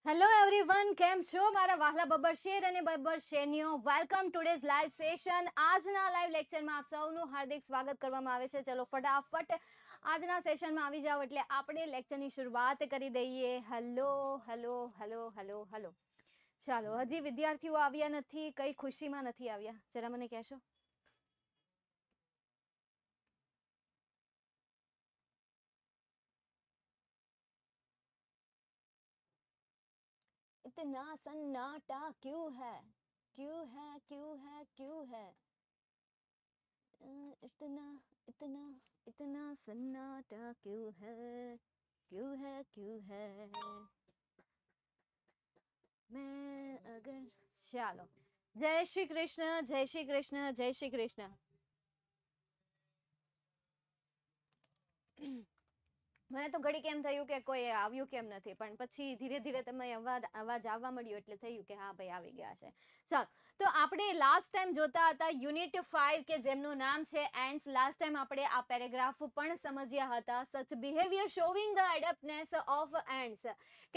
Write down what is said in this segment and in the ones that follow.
Hello everyone, કેમ છો મારા વહાલા બબ્બર શેર અને બબ્બર શેરનીઓ? Welcome today's live session. આજના લાઈવ લેક્ચરમાં આપ સૌનું હાર્દિક સ્વાગત કરવામાં આવે છે. ચલો ફટાફટ આજના સેશનમાં આવી જાઓ એટલે આપણે લેક્ચરની શરૂઆત કરી દઈએ. Hello hello hello hello hello. ચાલો, હજી વિદ્યાર્થીઓ આવ્યા નથી. કઈ ખુશીમાં નથી આવ્યા જરા મને કહેશો? इतना सन्नाटा क्यों है, क्यों है, क्यों है, क्यों है? इतना इतना इतना सन्नाटा क्यों है, क्यों है, क्यों है? मैं अगर ચાલો, જય શ્રી કૃષ્ણ, જય શ્રી કૃષ્ણ, જય શ્રી કૃષ્ણ. મને તો ઘડી કેમ થયું કે કોઈ આવ્યું કેમ નથી, પણ પછી ધીરે ધીરે તમે અવાજ આવવા મળ્યો એટલે થયું કે હા ભાઈ આવી ગયા છે. ચાલો, તો આપણે લાસ્ટ ટાઈમ જોતા હતા યુનિટ 5 કે જેમનું નામ છે એન્ડ્સ. લાસ્ટ ટાઈમ આપણે આ પેરેગ્રાફ પણ સમજ્યા હતા. Such behaviour showing the adeptness of ants.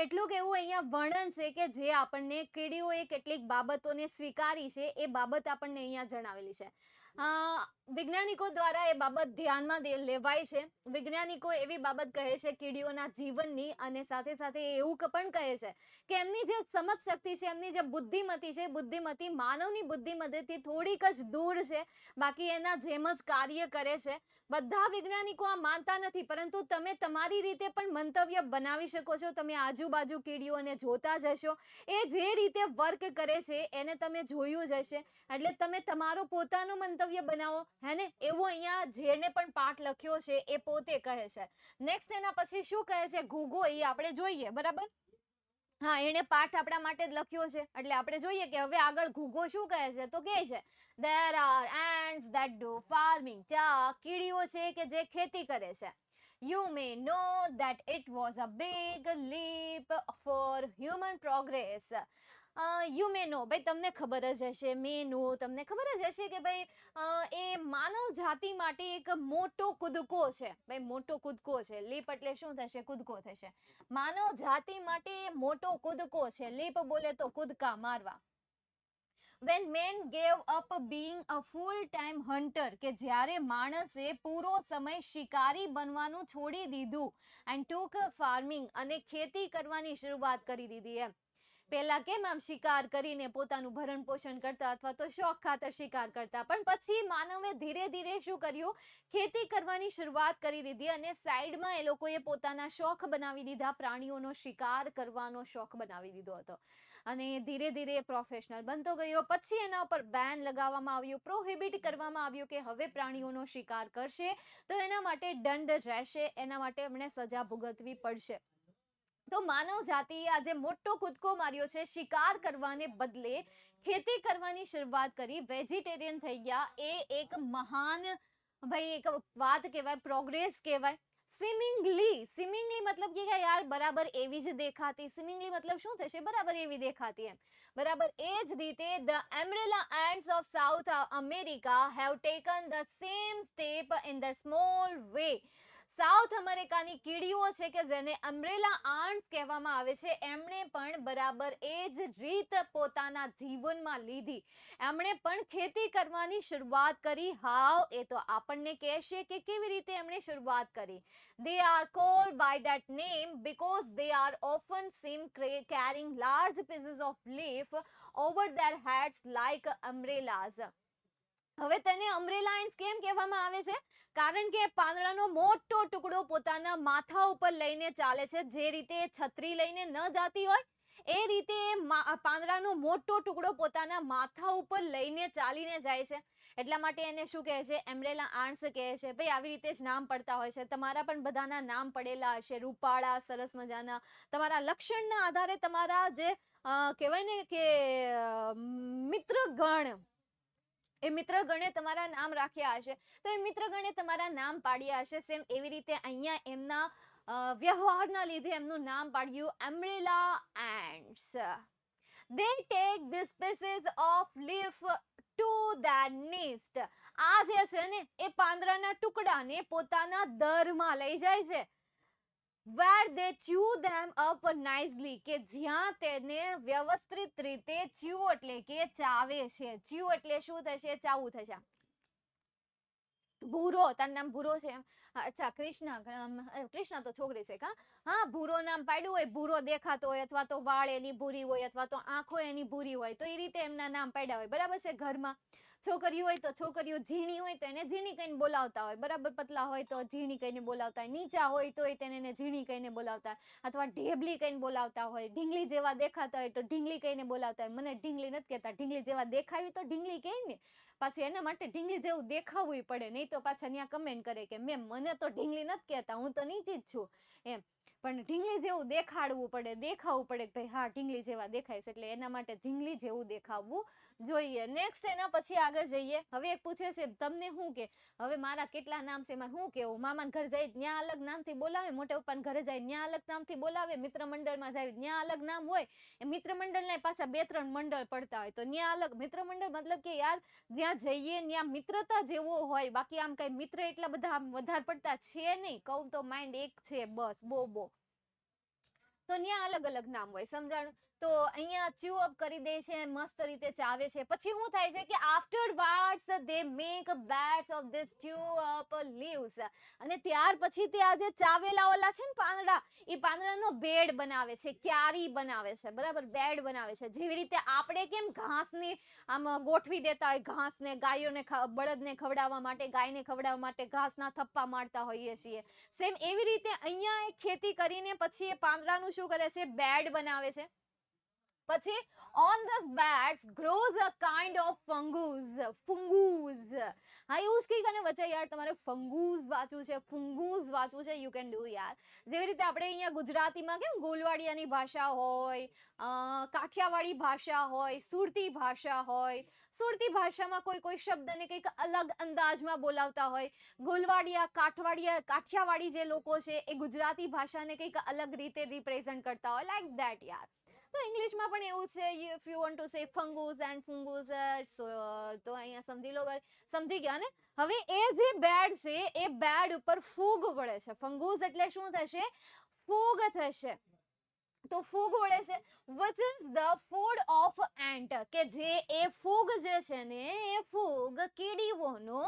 કેટલુંક એવું અહીંયા વર્ણન છે કે જે આપણને કીડીઓએ કેટલીક બાબતોને સ્વીકારી છે એ બાબત આપણને અહીંયા જણાવેલી છે. વૈજ્ઞાનિકો દ્વારા એ બાબત ધ્યાનમાં લેવાય છે. વૈજ્ઞાનિકો એવી બાબત કહે છે કીડીઓના જીવનની, અને સાથે સાથે એવું પણ કહે છે કે એમની જે સમજ શક્તિ છે, એમની જે બુદ્ધિમતી છે, બુદ્ધિમતી માનવની બુદ્ધિમતીથી થોડીક જ દૂર છે. બાકી એના જેમ જ કાર્ય કરે છે. બધા વૈજ્ઞાનિકો આ માનતા નથી, પરંતુ તમે તમારી રીતે પણ મંતવ્ય બનાવી શકો છો. તમે આજુબાજુ કીડીઓને જોતા જશો, એ જે રીતે વર્ક કરે છે એને તમે જોયું જ હશે. એટલે તમે તમારો પોતાનો મંતવ્ય બનાવો, હે ને? એવો અહીંયા જેને પણ પાઠ લખ્યો છે એ પોતે કહે છે. નેક્સ્ટ એના પછી શું કહે છે ઘુઘો, એ આપણે જોઈએ. બરાબર, હા, એને પાઠ આપણા માટે જ લખ્યો છે એટલે આપણે જોઈએ કે હવે આગળ ઘુઘો શું કહે છે. તો કહે છે there are ants that do farming. ત્યાં કીડીઓ છે કે જે ખેતી કરે છે. You may know that it was a big leap for human progress. You may know, ભાઈ તમને ખબર જ હશે. મે નો, તમને ખબર જ હશે કે ભાઈ એ માનવ જાતિ માટે એક મોટો કૂદકો છે. ભાઈ મોટો કૂદકો છે. લીપ એટલે શું થશે? કૂદકો થશે. માનવ જાતિ માટે મોટો કૂદકો છે. લીપ બોલે તો કૂદકા મારવા. when men gave up being a full time hunter, કે જ્યારે માણસે પૂરો સમય શિકારી બનવાનું છોડી દીધું, and took farming, અને ખેતી કરવાની શરૂઆત કરી દીધી. એમ પેલા કેમ આમ શિકાર કરીને પોતાનું ભરણ પોષણ કરતા અથવા તો શોખ ખાતર શિકાર કરતા, પણ પછી માનવે ધીરે ધીરે શું કર્યું? ખેતી કરવાની શરૂઆત કરી દીધી, અને સાઈડમાં એ લોકોએ પોતાના શોખ બનાવી દીધા. પ્રાણીઓનો શિકાર કરવાનો શોખ બનાવી દીધો હતો, અને ધીરે ધીરે પ્રોફેશનલ બનતો ગયો. પછી એના ઉપર બેન લગાવવામાં આવ્યું, પ્રોહિબિટ કરવામાં આવ્યું કે હવે પ્રાણીઓનો શિકાર કરશે તો એના માટે દંડ રહેશે, એના માટે એમણે સજા ભોગવવી પડશે. તો માનવ જાતિએ આજે મોટો કૂદકો માર્યો છે. શિકાર કરવાને બદલે ખેતી કરવાની શરૂઆત કરી, વેજીટેરિયન થઈ ગયા. એ એક મહાન, ભાઈ એક વાત કહેવાય, પ્રોગ્રેસ કહેવાય. સિમિંગલી મતલબ કે યાર બરાબર એવી જ દેખાતી. સિમિંગલી મતલબ શું થશે? બરાબર એવી દેખાતી, એમ. બરાબર એ જ રીતે the umbrella ants of South America have taken the same step in the small way. South અમેરિકાની કીડીઓ છે કે જેને અમ્બ્રેલા આર્ન્સ કહેવામાં આવે છે, એમણે પણ બરાબર એ જ રીત પોતાના જીવનમાં લીધી. એમણે પણ ખેતી કરવાની શરૂઆત કરી. હાવ, એ તો આપણને કહેશે કે કેવી રીતે એમણે શરૂઆત કરી. They are called by that name because they are often seen carrying large pieces of leaf over their heads like umbrellas. હવે તેને અમ્બ્રેલા એન્ડ્સ કેમ કહેવામાં આવે છે? કારણ કે પાંદડાનો મોટો ટુકડો પોતાના માથા ઉપર લઈને ચાલે છે. જે રીતે છત્રી લઈને ન જાતી હોય એ રીતે પાંદડાનો મોટો ટુકડો પોતાના માથા ઉપર લઈને ચાલીને જાય છે. એટલા માટે એને શું કહે છે? એમ્બ્રેલા આર્ન્સ કહે છે. ભાઈ આવી રીતે જ નામ પડતા હોય છે. તમારા પણ બધાના નામ પડેલા હશે, રૂપાળા, સરસ મજાના. તમારા લક્ષણના આધારે તમારા જે કહેવાય ને કે મિત્રગણ, એ મિત્રગણે તમારા નામ રાખ્યા હશે, તો એ મિત્રગણે તમારા નામ પાડ્યા હશે. સેમ એવી રીતે અહીંયા એમના વ્યવહારના લીધે એમનું નામ પાડ્યું એમ્બ્રેલા ends. They take these pieces of leaf to their nest. આ જે છે ને એ પાંદડાના ટુકડાને પોતાના દરમાં લઈ જાય છે. where they chew them up nicely, કે જ્યાં તેને વ્યવસ્થિત રીતે chew એટલે કે ચાવે છે. chew એટલે શું થશે? ચાવવું થશે. ભૂરો, તારું નામ ભૂરો છે? અચ્છા, કૃષ્ણા તો છોકરી છે કા? હા, ભૂરો નામ પાડ્યું હોય, ભૂરો દેખાતો હોય, અથવા તો વાળ એની ભૂરી હોય, અથવા તો આંખો એની ભૂરી હોય, તો એ રીતે એમના નામ પાડ્યા હોય. બરાબર છે? ઘરમાં છોકરીઓ હોય તો છોકરીઓ ઝીણી હોય તો એને ઝીણી કહીને બોલાવતા હોય. બરાબર? પતલા હોય તો ઝીણી કહીને બોલાવતા હોય. નીચા હોય તો તેને ઝીણી કહીને બોલાવતા હોય, અથવા ઢેબલી કહીને બોલાવતા હોય. ઢીંગલી જેવા દેખાતા હોય તો ઢીંગલી કહીને બોલાવતા હોય. મને ઢીંગલી નથી કહેતા, ઢીંગલી જેવા દેખાવી તો ઢીંગલી કહે ને. પાછું એના માટે ઢીંગલી જેવું દેખાવું પડે, નહીં તો પાછા ત્યાં કમેન્ટ કરે કે મેમ મને તો ઢીંગલી નથી કહેતા, હું તો નીચી જ છું એમ. પણ ઢીંગલી જેવું દેખાડવું પડે, દેખાવું પડે કે ભાઈ હા ઢીંગલી જેવા દેખાય છે, એટલે એના માટે ઢીંગલી જેવું દેખાવવું જોઈએ. નેક્સ્ટ એના પછી આગળ જઈએ. હવે એક પૂછે છે તમને શું કે હવે મારા કેટલા નામ છે, એમાં શું કેવું? મામાના ઘર જાય ત્યાં અલગ નામથી બોલાવે, મોટા પપ્પાના ઘરે જાય ત્યાં અલગ નામથી બોલાવે, મિત્ર મંડળમાં જાય ત્યાં અલગ નામ હોય. એ મિત્ર મંડળના પાછા 2-3 મંડળ પડતા હોય તો ત્યાં અલગ મિત્ર મંડળ, મતલબ કે યાર જ્યાં જઈએ ત્યાં મિત્રતા જેવો હોય, બાકી આમ કઈ મિત્ર એટલા બધા આમ વધારે પડતા છે નહીં. કહું તો માઇન્ડ એક છે બસ, બો તો ત્યાં અલગ અલગ નામ હોય. સમજાણું? તો અહીંયા chew up કરી દે છે, મસ્ત રીતે ચાવે છે. પછી શું થાય છે કે afterwards they make beds of this chew up leaves, અને ત્યાર પછી તે આ જે ચાવેલા ઓલા છે ને પાંદડા, એ પાંદડાનો બેડ બનાવે છે, ક્યારી બનાવે છે. બરાબર? બેડ બનાવે છે. જેવી રીતે આપણે કેમ ઘાસની આમ ગોઠવી દેતા હોય, ઘાસને ગાયોને બળદને ખવડાવવા માટે, ગાયને ખવડાવવા માટે ઘાસના થપ્પા મારતા હોઈએ છીએ, સેમ એવી રીતે અહીંયા એક ખેતી કરીને પછી એ પાંદડાનું શું કરે છે? બેડ બનાવે છે. પછી on this beds grows a kind of fungus. હા, એવું જ કંઈક. અને વચ્ચે યાર તમારે ફંગુસ વાંચવું છે, ફુંગુસ વાંચવું છે, યુ કેન ડુ યાર. જેવી રીતે આપણે અહીંયા ગુજરાતીમાં કેમ ગોલવાડિયાની ભાષા હોય, કાઠિયાવાડી ભાષા હોય, સુરતી ભાષા હોય. સુરતી ભાષામાં કોઈ શબ્દને કંઈક અલગ અંદાજમાં બોલાવતા હોય. ગોલવાડિયા, કાઠિયાવાડી જે લોકો છે એ ગુજરાતી ભાષાને કંઈક અલગ રીતે રિપ્રેઝન્ટ કરતા હોય, લાઈક ધેટ યાર. તો ઇંગ્લિશમાં પણ એવું છે, if you want to say ફંગુસ and ફુંગુસ, તો અહીંયા સમજી લો ભાઈ. સમજી ગયા ને? હવે એ જે બેડ છે એ બેડ ઉપર ફૂગ વળે છે. ફંગુસ એટલે શું થશે? ફૂગ થશે. તો ફૂગ વળે છે, which is the food of ant, કે જે એ ફૂગ જે છે ને એ ફૂગ કીડીઓનો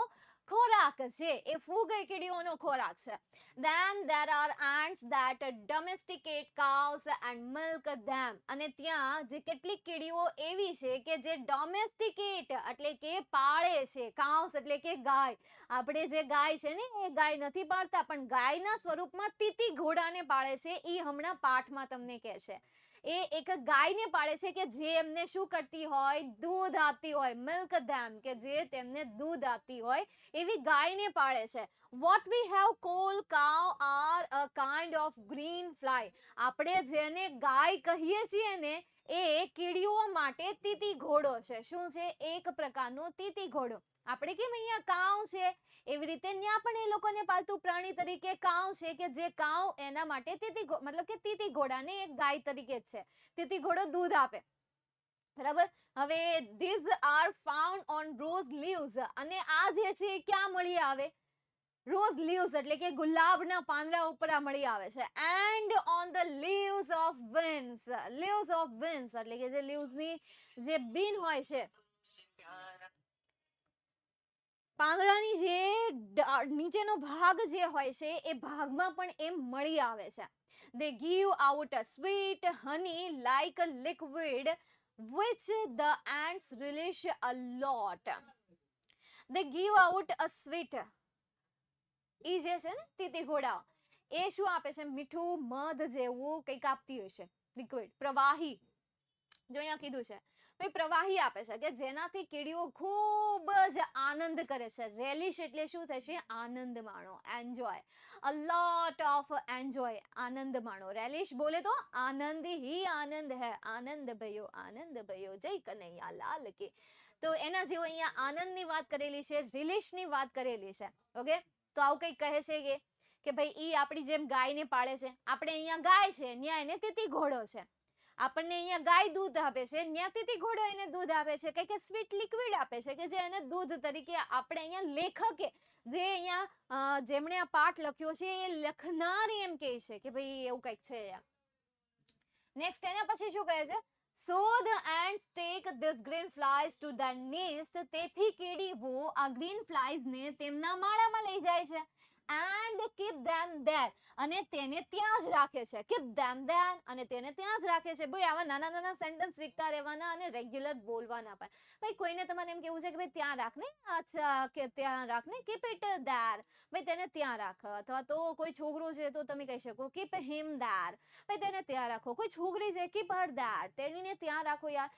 ખોરાક છે. એ ફૂગ એ કીડીઓનો ખોરાક છે. Then there are ants that domesticate cows and milk them, અને ત્યાં જે કેટલીક કીડીઓ એવી છે કે જે ડોમેસ્ટિકેટ એટલે કે પાળે છે. કાઉસ એટલે કે ગાય. આપણે જે ગાય છે ને એ ગાય નથી પાળતા, પણ ગાયના સ્વરૂપમાં તીતી ઘોડાને પાળે છે. એ હમણાં પાઠમાં તમને કહેશે. એ એક ગાયને પાળે છે કે જે એમને શું કરતી હોય? દૂધ આપતી હોય. મિલ્ક ધેમ, કે જે તેમને દૂધ આપતી હોય એવી ગાયને પાળે છે. What we have called cow are a kind of green fly. આપણે જેને ગાય કહીએ છીએ ને એ કીડીઓ માટે તીતી ઘોડો છે. શું છે? એક પ્રકારનો તીતી ઘોડો. આપણે કેમ અહીંયા કાઉ છે એવી રીતે ત્યાં પણ એ લોકોને પાલતુ પ્રાણી તરીકે કાઉ છે, કે જે કાઉ એના માટે મતલબ કે તીતી ઘોડાને એક ગાય તરીકે જ છે. તીતી ઘોડો દૂધ આપે. બરાબર? હવે these are found on rose leaves, અને આ જે છે એ ક્યાં મળી આવે? રોઝ લીવ્સ એટલે કે ગુલાબના પાંદડા ઉપર આ મળી આવે છે. And on the leaves of wins. Leaves of wins એટલે કે જે લીવ્સની જે બીન હોય છે, પાંદડાની જે નીચેનો ભાગ જે હોય છે એ ભાગમાં પણ એમ મળી આવે છે. They give out a sweet honey like a liquid which the ants relish a lot. They give out a sweet, એ જે છે ને તીતી ઘોડા, એ શું આપે છે? મીઠું મધ જેવું કંઈક આપતી હશે. લિક્વિડ, પ્રવાહી. જો અહીંયા કીધું છે ભાઈ પ્રવાહી આપે છે કે જેનાથી કીડીઓ ખૂબ જ આનંદ કરે છે. રેલિશ એટલે શું થશે? આનંદ માણો, enjoy. A lot of enjoy, આનંદ માણો. રેલિશ બોલે તો આનંદ ही આનંદ है, આનંદ ભયો જય કનૈયા લાલ કે. તો એના જેવો અહીંયા આનંદની વાત કરેલી છે, રિલિશની વાત કરેલી છે. ઓકે, તો આવું કંઈક કહે છે કે ભાઈ ઈ આપણી જેમ ગાયને પાળે છે. આપણે અહીંયા ગાય છે, ત્યાં એને તીતી ઘોડો છે. આપણને અહીંયા ગાય દૂધ આપે છે, ત્યાંથી ઘોડો એને દૂધ આપે છે, કે સ્વીટ લિક્વિડ આપે છે કે જે એને દૂધ તરીકે આપણે અહીંયા લેખકે જે અહીંયા જેમણે આ પાઠ લખ્યો છે એ લખનારી એમ કહે છે કે ભાઈ એવું કંઈક છે. નેક્સ્ટ એના પછી શું કહે છે? So the ants take this green flies to their nest. તેથી કીડીઓ આ ગ્રીન ફ્લાઈઝ ને તેમના માળામાં લઈ જાય છે. And keep them there. અને તેને ત્યાં જ રાખે છે. Keep them there. અને તેને ત્યાં જ રાખે છે. ભાઈ આવા નાના નાના સેન્ટેન્સ શીખતા રહેવાના અને રેગ્યુલર બોલવાના પણ. ભાઈ કોઈને તમારે એમ કેવું છે કે ભાઈ ત્યાં રાખ ને, અચ્છા કે ત્યાં રાખ ને, keep it there. ભાઈ તેને ત્યાં રાખ. અથવા તો કોઈ છોકરો છે તો તમે કહી શકો keep him there. ભાઈ તેને ત્યાં રાખો. કોઈ છોકરી છે keep her there. તેણીને ત્યાં રાખો યાર.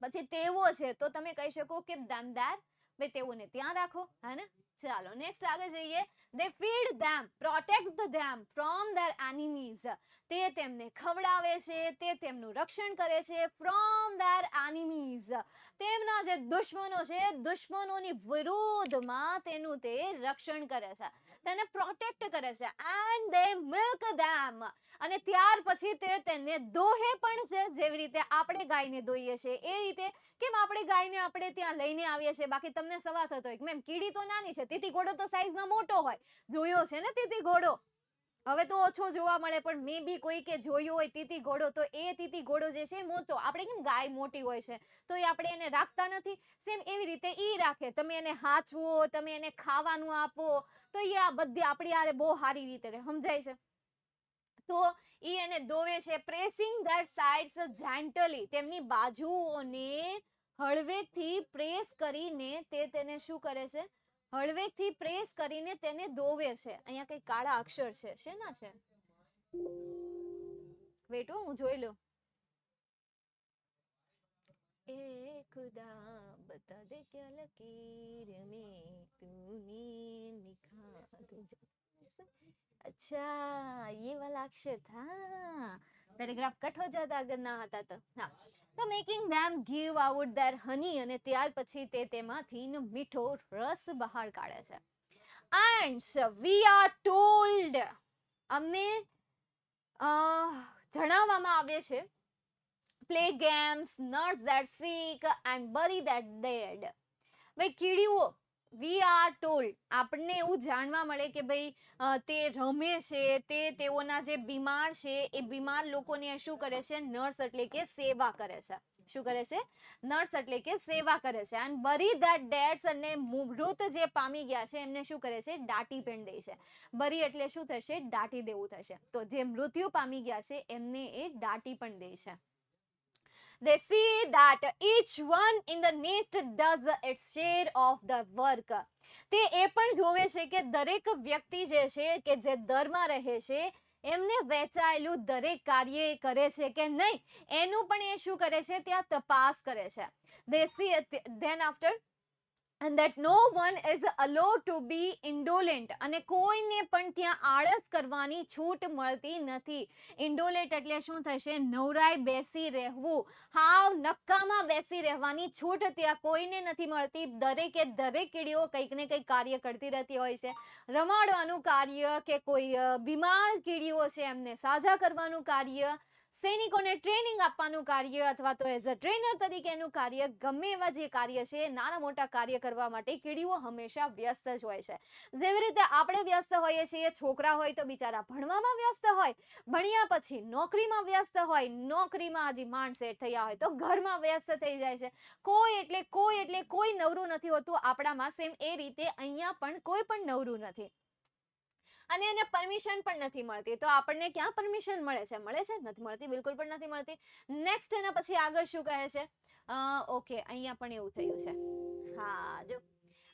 પછી તેવો છે તો તમે કહી શકો keep them there. ભાઈ તેઓને ત્યાં રાખો, હે ને? ચાલો નેક્સ્ટ આગળ જઈએ. They feed them, protect them from their enemies. તે તેમને ખવડાવે છે, તે તેમનું રક્ષણ કરે છે from their enemies. તેમના જે દુશ્મનો છે, દુશ્મનોની વિરુદ્ધમાં તેનું તે રક્ષણ કરે છે, તેને પ્રોટેક્ટ કરે છે. And they milk them. અને ત્યાર પછી તે તેને દોહે પણ છે, જેવી રીતે આપણે ગાયને દોઈએ છીએ એ રીતે. કેમ આપણે ગાયને આપણે ત્યાં લઈને આવીએ છીએ? બાકી તમને સવાલ થતો હોય કે મેમ કીડી તો નાની છે, તીતી ઘોડો તો સાઈઝમાં મોટો હોય. જોયો છે ને તીતી ઘોડો? હવે તો ઓછો જોવા મળે, પણ મે બી કોઈ કે જોયો હોય તીતી ઘોડો, તો એ તીતી ઘોડો જે છે મોટો. આપણે કેમ ગાય મોટી હોય છે તો એ આપણે એને રાખતા નથી, સેમ એવી રીતે ઈ રાખે. તમે એને હાચવો, તમે એને ખાવાનું આપો તો એ આ બધી આપણી આરે બહુ સારી રીતે રહે. સમજાય છે? તો ઈ એને દોવે છે. Pressing there sides gently. તેમની બાજુઓને હળવેકથી પ્રેસ કરીને તે તેને શું કરે છે? હળવેકથી પ્રેસ કરીને તેને દોવે છે. અહીંયા કઈ કાળા અક્ષર છે, શેના છે? વેટ હું જોઈ લઉં. એ ખુદા બતા દે ક્યા લકીર મેં તૂને નિખા તુજે. अच्छा ये वाला अक्षर था, पैराग्राफ कट हो जाता अगर ना आता तो. હા, તો making them give out their honey. અને ત્યાર પછી તે તેમાંથી મીઠો રસ બહાર કાઢે છે. And we are told. અમને જણાવવામાં આવે છે play games, nurse that sick and bury that dead. ભાઈ કીડીઓ, વી આર ટોલ્ડ, આપણને એવું જાણવા મળે કે ભાઈ તે રમે છે, તે તેઓના જે બીમાર છે એ બીમાર લોકોને શું કરે છે? નર્સ એટલે કે સેવા કરે છે. શું કરે છે? નર્સ એટલે કે સેવા કરે છે. And bury that ડેડ્સ. અને મૃત જે પામી ગયા છે એમને શું કરે છે? દાટી પણ દે છે. બરી એટલે શું થશે? દાટી દેવું થશે. તો જે મૃત્યુ પામી ગયા છે એમને એ દાટી પણ દે છે. They see that each one in the nest does its share of the work. તે એ પણ જોવે છે કે દરેક વ્યક્તિ જે છે કે જે દરમાં રહે છે એમને વહેંચાયેલું દરેક કાર્ય કરે છે કે નહીં એનું પણ એ શું કરે છે? ત્યાં તપાસ કરે છે. They see then after and that no one is allowed to be indolent. અને કોઈને પણ ત્યાં આળસ કરવાની છૂટ મળતી નથી. ઇન્ડોલેન્ટ એટલે શું થશે? નવરાઈ બેસી રહેવું. હાવ નક્કામાં બેસી રહેવાની છૂટ ત્યાં કોઈને નથી મળતી. દરેકે દરેક કીડીઓ કંઈક ને કંઈક કાર્ય કરતી રહેતી હોય છે. રમાડવાનું કાર્ય, કે કોઈ બીમાર કીડીઓ છે એમને સાજા કરવાનું કાર્ય, સૈનિકોને ટ્રેનિંગ આપવાનું કાર્ય, અથવા તો એઝ અ ટ્રેનર તરીકેનું કાર્ય, ગમે એવા જે કાર્ય છે નાના મોટા કાર્ય કરવા માટે કીડીઓ હંમેશા વ્યસ્ત જ હોય છે. જેવી રીતે આપણે વ્યસ્ત હોઈએ છીએ, છોકરા હોય તો બિચારા ભણવામાં વ્યસ્ત હોય, ભણ્યા પછી નોકરીમાં વ્યસ્ત હોય, નોકરીમાં હજી માંડ સેટ થયા હોય તો ઘરમાં વ્યસ્ત થઈ જાય છે. કોઈ નવરું નથી હોતું આપણામાં. સેમ એ રીતે અહીંયા પણ કોઈ પણ નવરું નથી. અને એને પરમિશન પણ નથી મળતી. તો આપણને ક્યાં પરમિશન મળે છે? નથી મળતી, બિલકુલ પણ નથી મળતી. નેક્સ્ટ એના પછી આગળ શું કહે છે? ઓકે, અહીંયા પણ એવું થયું છે. હા, જો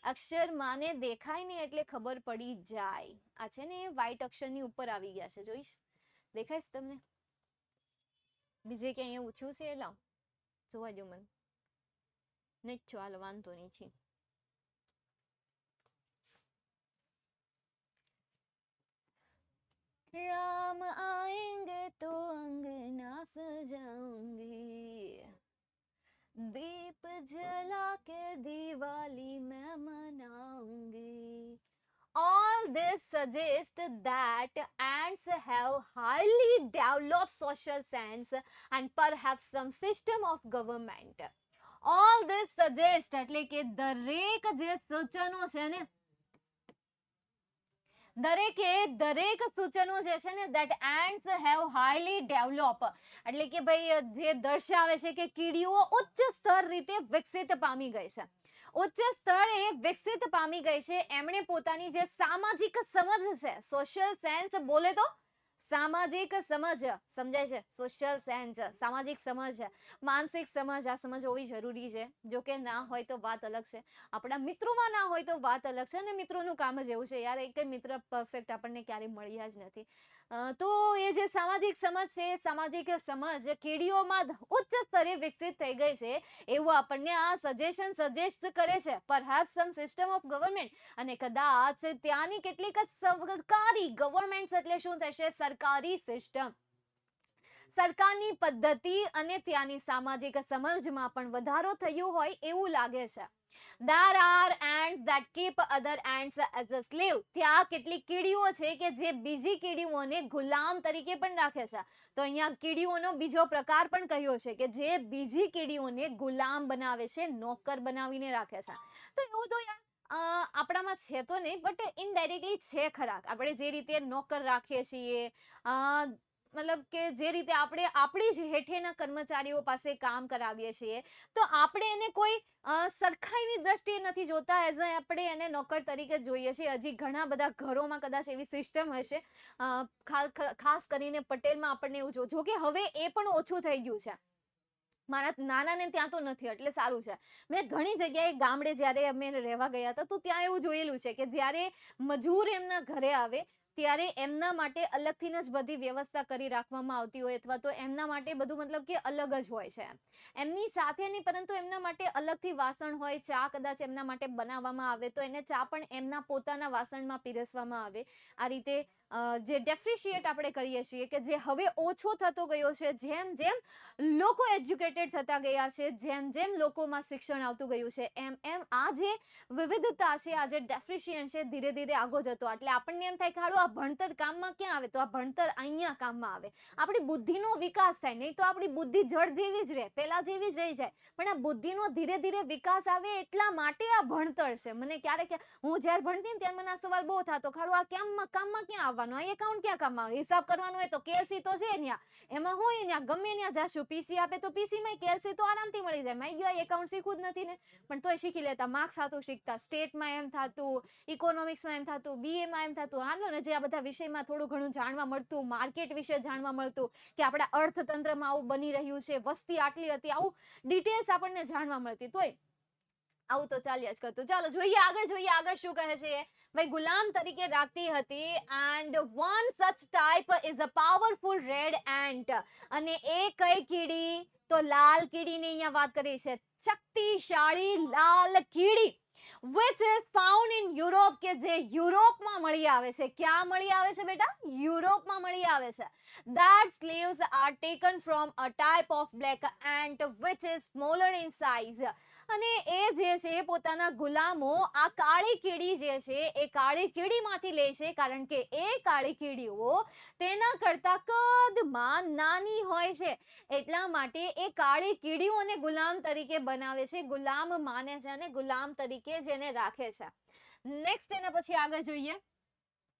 અક્ષર માને દેખાય ને એટલે ખબર પડી જાય. આ છે ને વ્હાઈટ અક્ષરની ઉપર આવી ગયા છે, જોઈશ? દેખાય છે તમને? બીજે કે અહીંયા ઓછું છે? લાવ જોવા જો મને. નહીં ચાલો વાંધો નહીં છે. राम आएंगे तो अंगना सजाऊंगी, दीप जला के दिवाली मैं मनाऊंगी, all this suggests that ants have highly developed social sense and perhaps some system of government. All this suggests એટલે કે દરેક જે સૂચનો છે ને, દરેક સૂચનો જે છે ને that ants have highly developed એટલે કે ભાઈ જે દર્શાવે છે કે કીડીઓ ઉચ્ચ સ્તર રીતે વિકસિત પામી ગઈ છે, ઉચ્ચ સ્તરે વિકસિત પામી ગઈ છે. એમણે પોતાની જે સામાજિક સમજ છે, સોશિયલ સેન્સ બોલે તો સામાજિક સમજ, સમજાય છે? સોશિયલ સેન્સ, સામાજિક સમજ, માનસિક સમજ, આ સમજ હોવી જરૂરી છે. જો કે ના હોય તો વાત અલગ છે, આપણા મિત્રોમાં ના હોય તો વાત અલગ છે. અને મિત્રોનું કામ જ એવું છે યાર, એક મિત્ર પરફેક્ટ આપણને ક્યારેય મળ્યા જ નથી. તો એ જે સામાજિક સમજ છે, સામાજિક સમજ કીડીઓમાં ઉચ્ચ સ્તરે વિકસિત થઈ ગઈ છે એવું આપણને આ સજેશન સજેસ્ટ કરે છે. Perhaps some system of government, અને કદાચ ત્યાંની કેટલીક સરકારી, ગવર્નમેન્ટ એટલે શું થશે? સરકારી સિસ્ટમ, સરકારની પદ્ધતિ અને ત્યાંની સામાજિક સમજમાં પણ વધારો થયો હોય એવું લાગે છે. There are ants that keep other ants as a slave. ત્યાં કેટલીક કીડીઓ છે કે જે બીજી કીડીઓને ગુલામ તરીકે પણ રાખે છે. તો અહીંયા કીડીઓનો બીજો પ્રકાર પણ કહ્યો છે કે જે બીજી કીડીઓને ગુલામ બનાવે છે, નોકર બનાવીને રાખે છે. તો એવું તો યાર આપણામાં છે તો નહીં, બટ ઇનડાયરેક્ટલી છે ખરા. આપણે જે રીતે નોકર રાખીએ છીએ, મતલબ કે જે રીતે આપણે આપણી જ હેઠેના કર્મચારીઓ પાસે કામ કરાવીએ છીએ, તો આપણે એને કોઈ સરખાઈની દ્રષ્ટિએ નથી જોતા, એઝ આપણે એને નોકર તરીકે જોઈએ છીએ. હજી ઘણા બધા ઘરોમાં કદાચ એવી સિસ્ટમ હશે, ખાસ કરીને પટેલમાં આપણને એવું જો કે હવે એ પણ ઓછું થઈ ગયું છે. મારા નાનાને ત્યાં તો નથી, એટલે સારું છે. મેં ઘણી જગ્યાએ ગામડે જ્યારે અમે રહેવા ગયા હતા, તો ત્યાં એવું જોયેલું છે કે જ્યારે મજૂર એમના ઘરે આવે ત્યારે એમના માટે અલગથી જ બધી વ્યવસ્થા કરી રાખવામાં આવતી હોય, અથવા તો એમના માટે બધું મતલબ કે અલગ જ હોય છે. એમની સાથે નહીં, પરંતુ એમના માટે અલગથી વાસણ હોય. ચા કદાચ એમના માટે બનાવવામાં આવે તો એને ચા પણ એમના પોતાના વાસણમાં પીરસવામાં આવે. આ રીતે જે ડેફ્રિશિએટ આપણે કરીએ છીએ કે જે હવે ઓછો થતો ગયો છે, જેમ જેમ લોકો એજ્યુકેટેડ થતા ગયા છે, જેમ જેમ લોકોમાં શિક્ષણ આવતું ગયું છે, એમ એમ આ જે વિવિધતા છે, આ જે ડેફિશિયન્ટ છે, ધીરે ધીરે આગો જતો. એટલે આપણને એમ થાય કે હાલો આ ભણતર કામમાં ક્યાં આવે? તો આ ભણતર અહીંયા કામમાં આવે. આપણી બુદ્ધિનો વિકાસ થાય, નહીં તો આપણી બુદ્ધિ જળ જેવી જ રહે, પેલા જેવી જ રહી જાય. પણ આ બુદ્ધિનો ધીરે ધીરે વિકાસ આવે એટલા માટે આ ભણતર છે. મને ક્યારેક હું જ્યારે ભણતી ને ત્યારે મને આ સવાલ બહુ થતો, ખાડો આ કામમાં ક્યાં આવવાનો? આ એકાઉન્ટ ક્યાં કામમાં આવે? હિસાબ કરવાનો હોય તો કેસી તો છે ત્યાં, એમાં હોય ત્યાં ગમે ત્યાં જાશું. પીસી આપે તો પીસીમાં કેસી તો આરામથી મળી જાય. મેં ગયો એકાઉન્ટ શીખવું જ નથી ને, પણ તોય શીખી લેતા. માર્ક્સ સાતું શીખતા, સ્ટેટમાં એમ થતું, ઇકોનોમિક્સમાં એમ થતું, બીએમાં એમ થતું. હાલો ને જે આ બધા વિષયમાં થોડું ઘણું જાણવા મળતું, માર્કેટ વિશે જાણવા મળતું, કે આપણા અર્થતંત્રમાં આવું બની રહ્યું છે, વસ્તી આટલી હતી, આવું ડિટેલ્સ આપણને જાણવા મળતી. તોય આવું તો ચાલ્યા જ કરતું. ચાલો જોઈએ આગળ શું કહે છે. ભાઈ ગુલામ તરીકે રાખતી હતી. એન્ડ વન સચ type is a powerful red ant. અને એ કઈ કીડી? તો લાલ કીડીની અહીંયા વાત કરી છે. શક્તિશાળી લાલ કીડી which is found in Europe, કે જે યુરોપમાં મળી આવે છે. ક્યાં મળી આવે છે બેટા? યુરોપમાં મળી આવે છે. That leaves are taken from a type of black ant which is smaller in size. અને એ જે છે પોતાના ગુલામો આ કાળી કીડી જે છે એ કાળી કીડીમાંથી લે છે, કારણ કે એ કાળી કીડીઓ તેના કરતા કદમાં નાની હોય છે. એટલા માટે એ કાળી કીડીઓને ગુલામ તરીકે બનાવે છે, ગુલામ માને છે અને ગુલામ તરીકે જેને રાખે છે. નેક્સ્ટ એના પછી આગળ જોઈએ.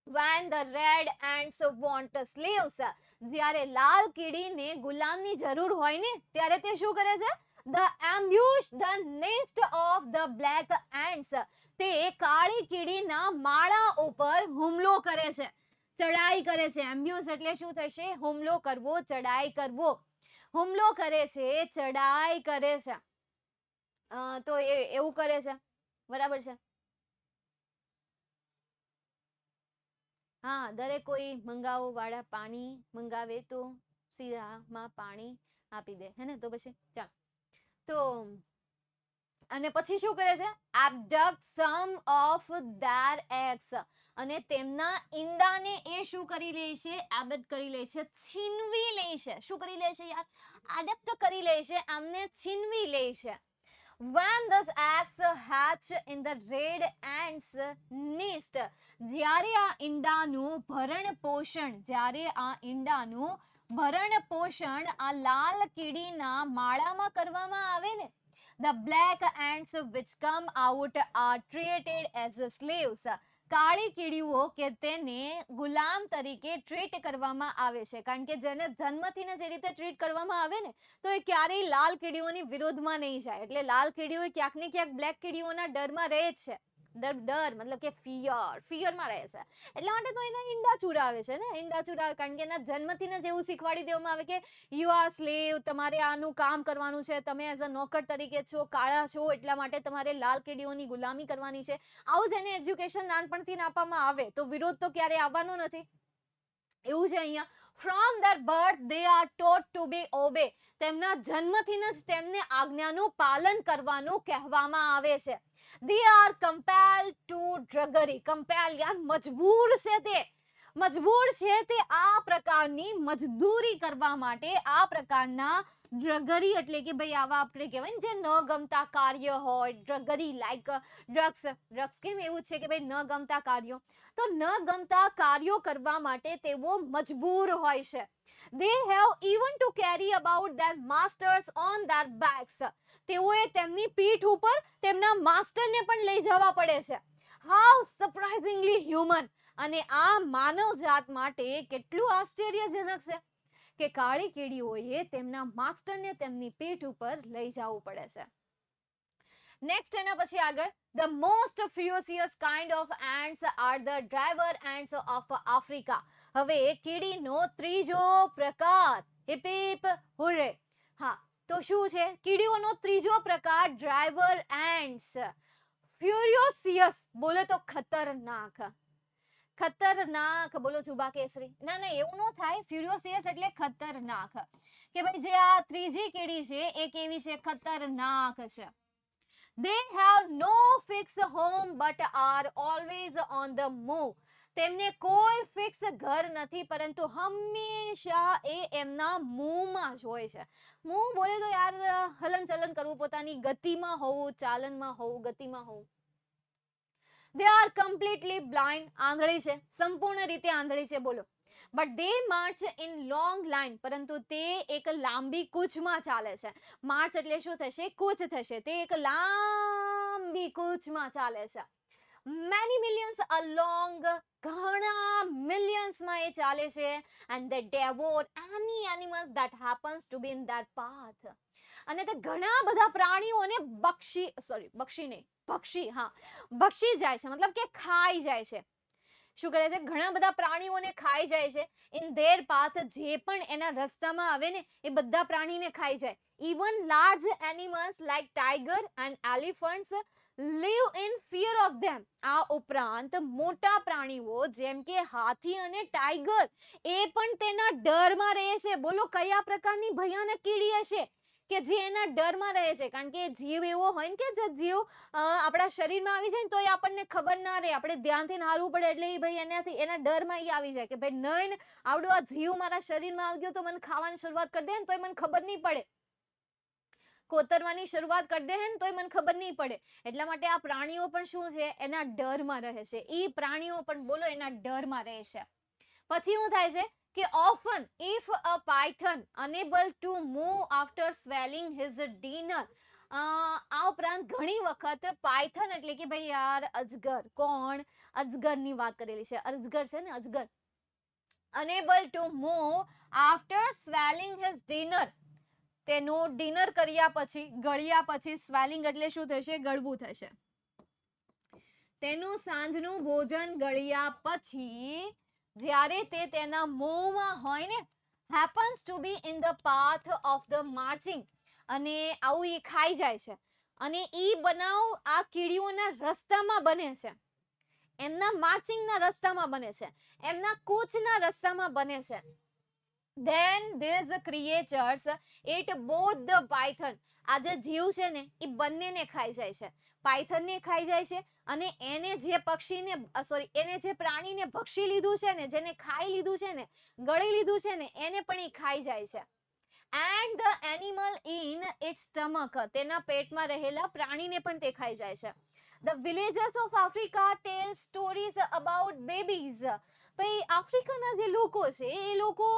When the red ants want slaves, જ્યારે લાલ કીડીને ગુલામની જરૂર હોય ને ત્યારે તે શું કરે છે? The ambush the nest of the black ants. તે કાળી કીડીના માળા ઉપર હુમલો કરે છે, ચડાઈ કરે છે. એમ્બ્યુશ એટલે શું થશે? હુમલો કરવો, ચડાઈ કરવો. હુમલો કરે છે, ચડાઈ કરે છે. તો એવું કરે છે, બરાબર છે. હા, દરેક કોઈ મંગાવો વાળા પાણી મંગાવે તો સીધામાં પાણી આપી દે, હે ને? તો પછી ચાલ, તો અને પછી શું કરે છે? abduct some of their eggs. અને તેમના ઈંડાને એ શું કરી લે છે? abduct કરી લે છે, છીનવી લે છે. શું કરી લે છે યાર? abduct કરી લે છે, આમને છીનવી લે છે. when these eggs hatch in the red ants nest, જ્યારે આ ઈંડાનું ભરણ પોષણ આ લાલ કીડીના માળામાં કરવામાં આવે ને, the black ants which come out are treated as slaves. કાળી કીડીઓ કે તેને ગુલામ તરીકે ટ્રીટ કરવામાં આવે છે, કારણ કે જેને જન્મથી જે રીતે ટ્રીટ કરવામાં આવે ને, તો એ ક્યારેય લાલ કીડીઓની વિરોધમાં નહીં જાય. એટલે લાલ કીડીઓ ક્યાંક ને ક્યાંક બ્લેક કીડીઓના ડરમાં રહે જ છે. ડર મતલબ કે ફિયરમાં રહે છે. એટલા માટે તો એના ઈંડા ચુરાવે છે ને, કારણ કે એના જન્મથી જ એવું શીખવાડી દેવામાં આવે કે યુ આર સ્લેવ, તમારે આનું કામ કરવાનું છે, તમે એઝ અ નોકર તરીકે છો, કાળા છો, એટલા માટે તમારે લાલ કીડીઓની ગુલામી કરવાની છે. આવું જ એને એજ્યુકેશન નાનપણથી આપવામાં આવે તો વિરોધ તો ક્યારે આવવાનો નથી. એવું છે અહીંયા. From their birth they are taught to be obey. તેમના જન્મથી જ તેમને આજ્ઞાનું પાલન કરવાનું કહેવામાં આવે છે. They are compelled to drudgery. Compel યાર મજબૂર છે તે આ પ્રકારની મજદૂરી કરવા માટે, આ પ્રકારના ડ્રગરી એટલે કે ભાઈ આવા આપણે કહેવાય ને જે ન ગમતા કાર્ય હોય, ડ્રગરી લાઈક ડ્રગ્સ કેમ એવું છે કે ભાઈ ન ગમતા કાર્યો, તો ન ગમતા કાર્યો કરવા માટે તેઓ મજબૂર હોય છે. They have even to carry about their masters on their backs. તેઓએ તેમની પીઠ ઉપર તેમના માસ્ટરને પણ લઈ જવા પડે છે. How surprisingly human. અને આ માનવ જાત માટે કેટલું આશ્ચર્યજનક છે કે કાળી કીડીઓએ તેમના માસ્ટરને તેમની પીઠ ઉપર લઈ જવું પડે છે. નેક્સ્ટ એના પછી આગળ, the most ferocious kind of ants are the driver ants of Africa. હવે કીડીનો ત્રીજો પ્રકાર, હિપ હિપ હુર્રે. હા, તો શું છે કીડીઓનો ત્રીજો પ્રકાર? Driver ants. ફ્યુરિયોસિયસ બોલે તો ખતરનાક, બોલો જુબા કેસરી. ના એવું ન થાય. ફ્યુરિયોસિયસ એટલે ખતરનાક, કે ભાઈ જે આ ત્રીજી કીડી છે એ કેવી છે? ખતરનાક છે. They have no fixed home but are always on the move. તેમને કોઈ ફિક્સ ઘર નથી, પરંતુ હંમેશા એ એમના મૂવમાં જ હોય છે. મૂવ બોલે તો યાર હલન ચલન કરવું, પોતાની ગતિમાં હોવું, ચાલનમાં હોવું, ગતિમાં હોવું. They are completely blind. આંધળી છે, સંપૂર્ણ રીતે આંધળી છે, બોલો. But they march in long line. પરંતુ તે એક લાંબી કૂચમાં ચાલે છે. માર્ચ એટલે શું થશે? કૂચ થશે. તે એક લાંબી કૂચમાં ચાલે છે. Many millions along, ઘણા મિલિયન્સમાં એ ચાલે છે. And they devour any animals that happens to be in that path. અને તે ઘણા બધા પ્રાણીઓને ભક્ષી જાય છે, મતલબ કે ખાઈ જાય છે. શું કરે છે? ઘણા બધા પ્રાણીઓને ખાઈ જાય છે. ઇન ધેર પાથ, જે પણ એના રસ્તામાં આવે ને એ બધા પ્રાણીને ખાઈ જાય. Even large animals like tiger and elephants live in fear of them. આ ઉપરાંત મોટા પ્રાણીઓ જેમ કે હાથી અને ટાઈગર એ પણ તેના ડરમાં રહે છે. બોલો કયા પ્રકારની ભયાનક કીડી હશે કે જે એના ડરમાં રહે છે? કારણ કે જીવ એવો હોય ને કે જે જીવ આપણા શરીરમાં આવી જાય ને તો એ આપણને ખબર ના રહે, આપણે ધ્યાનથી હાલવું પડે, એટલે એ ભાઈ એના ડરમાં એ આવી જાય કે ભાઈ નહીં આવડો આ જીવ મારા શરીરમાં આવી ગયો તો મને ખાવાની શરૂઆત કરી દે ને તોય મને ખબર નહીં પડે, કોતરવાની શરૂઆત કરી દે ને તોય મને ખબર નહીં પડે. એટલા માટે આ પ્રાણીઓ પણ શું છે? એના ડરમાં રહે છે. એ પ્રાણીઓ પણ બોલો એના ડરમાં રહે છે. પછી શું થાય છે કે often if a python unable to move after swallowing his dinner, આ ઉપરાંત ઘણી વખત પાયથન એટલે કે ભાઈ યાર અજગર, કોણ? અજગરની વાત કરેલી છે. અજગર છે ને, અજગર. unable to move after swallowing his dinner, તેનું ડિનર કર્યા પછી, ગળ્યા પછી, સ્વેલિંગ એટલે શું થશે? ગળવું થશે. તેનું સાંજનું ભોજન ગળ્યા પછી જ્યારે તે તેના મોંમાં હોય ને, happens to be in the path of the marching, અને આવું એ ખાઈ જાય છે, અને એ બનાવ આ કીડીઓના રસ્તામાં બને છે, એમના માર્ચિંગના રસ્તામાં બને છે, એમના કૂચના રસ્તામાં બને છે. Then these creatures eat both the python. આ જે જીવ છે ને એ બંનેને ખાઈ જાય છે. પાયથનને ખાઈ જાય છે અને એને જે પક્ષીને એને જે પ્રાણીને ભક્ષી લીધું છે ને, જેને ખાઈ લીધું છે ને, ગળી લીધું છે ને, એને પણ એ ખાઈ જાય છે. And the animal in its stomach, તેના પેટમાં રહેલા પ્રાણીને પણ તે ખાઈ જાય છે. The villagers of Africa tell stories about babies. ભાઈ આફ્રિકાના જે લોકો છે એ લોકો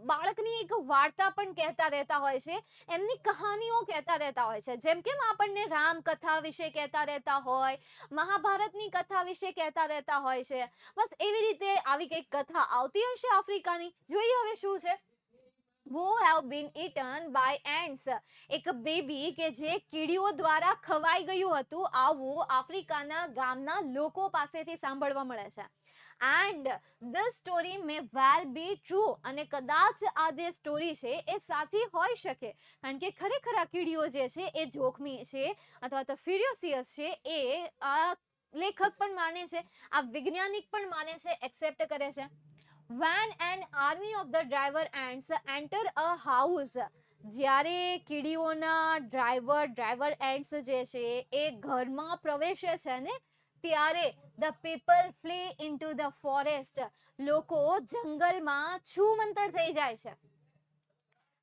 બાળકની એક વાર્તા પણ કહેતા રહેતા હોય છે, એમની કહાનીઓ કહેતા રહેતા હોય છે. જેમ કેમ આપણને રામકથા વિશે કહેતા રહેતા હોય, મહાભારતની કથા વિશે કહેતા રહેતા હોય છે, બસ એવી રીતે આવી કંઈક કથા આવતી હશે આફ્રિકાની. જોઈએ હવે શું છે. who have been eaten by ants. એક બેબી કે જે કીડીઓ દ્વારા ખવાઈ ગયું હતું, આવું આફ્રિકાના ગામના લોકો પાસેથી સાંભળવા મળે છે. And this story may well be true. અને કદાચ આ જે સ્ટોરી છે એ સાચી હોઈ શકે, કારણ કે ખરેખર આ કીડીઓ જે છે એ જોખમી છે અથવા તો ફ્યુરિયસિયસ છે, એ આ લેખક પણ માને છે, આ વૈજ્ઞાનિક પણ માને છે, એક્સેપ્ટ કરે છે. When an army of the driver ants enter a house. જ્યારે કીડીઓના ડ્રાઈવર એન્ટ્સ જે છે એ ઘરમાં પ્રવેશે છે ને, ત્યારે the people flee into the forest. લોકો જંગલમાં છૂમંતર થઈ જાય છે.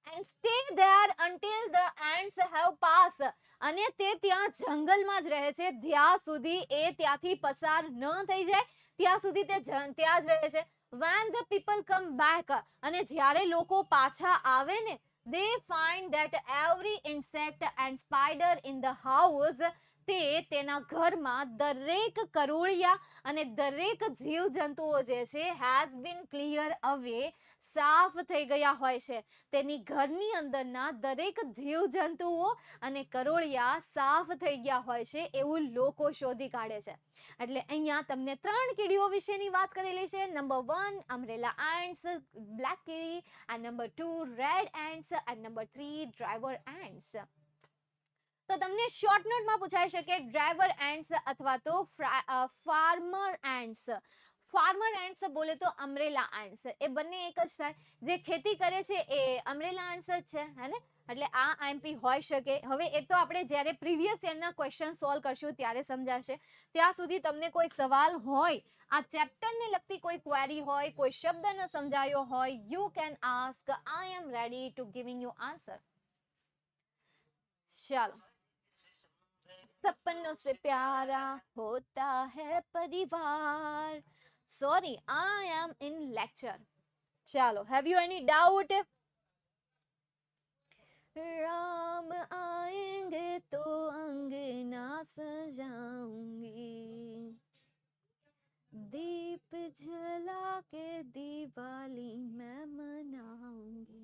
And stay there until the ants have passed. અને તે ત્યાં જંગલમાં જ રહે છે જ્યાં સુધી એ ત્યાંથી પસાર ન થઈ જાય, ત્યાં સુધી તે ત્યાં જ રહે છે. When the people come back, અને જ્યારે લોકો પાછા આવે ને, they find that every insect and spider in the house, તે તેના ઘરમાં દરેક કરોળિયા અને દરેક જીવજંતુઓ જે છે has been clear away, સાફ થઈ ગયા હોય છે. તેની ઘરની અંદરના દરેક જીવજંતુઓ અને કરોળિયા સાફ થઈ ગયા હોય છે એવું લોકો શોધી કાઢે છે. એટલે અહીંયા તમને 3 કીડીઓ વિશેની વાત કરેલી છે. નંબર 1 અમ્બ્રેલા એન્ટ્સ, બ્લેક કીડી, and number 2 red ants, and number 3 driver ants. તો તમને શોર્ટ નોટમાં પૂછાઈ શકે ડ્રાઈવર એન્ટ્સ અથવા તો ફાર્મર એન્ટ્સ. ફાર્મર એન્ટ્સ બોલે તો અમ્બ્રેલા એન્ટ્સ, એ બંને એક જ થાય. જે ખેતી કરે છે એ અમ્બ્રેલા એન્ટ્સ જ છે, હે ને? એટલે આ આઈએમપી હોઈ શકે. હવે એ તો આપણે જ્યારે પ્રીવિયસ યરના ક્વેશ્ચન સોલ્વ કરશું ત્યારે સમજાશે. ત્યાં સુધી તમને કોઈ સવાલ હોય, આ ચેપ્ટરને લગતી કોઈ ક્વેરી હોય, કોઈ શબ્દ ન સમજાયો હોય, you can ask. I am ready to giving you answer. ચાલો. सपनों से प्यारा होता है परिवार. Sorry, I am in lecture. चलो, have you any doubt? Ram आएंगे तो अंगना सजाऊंगी, दीप जला के दिवाली मैं मनाऊंगी,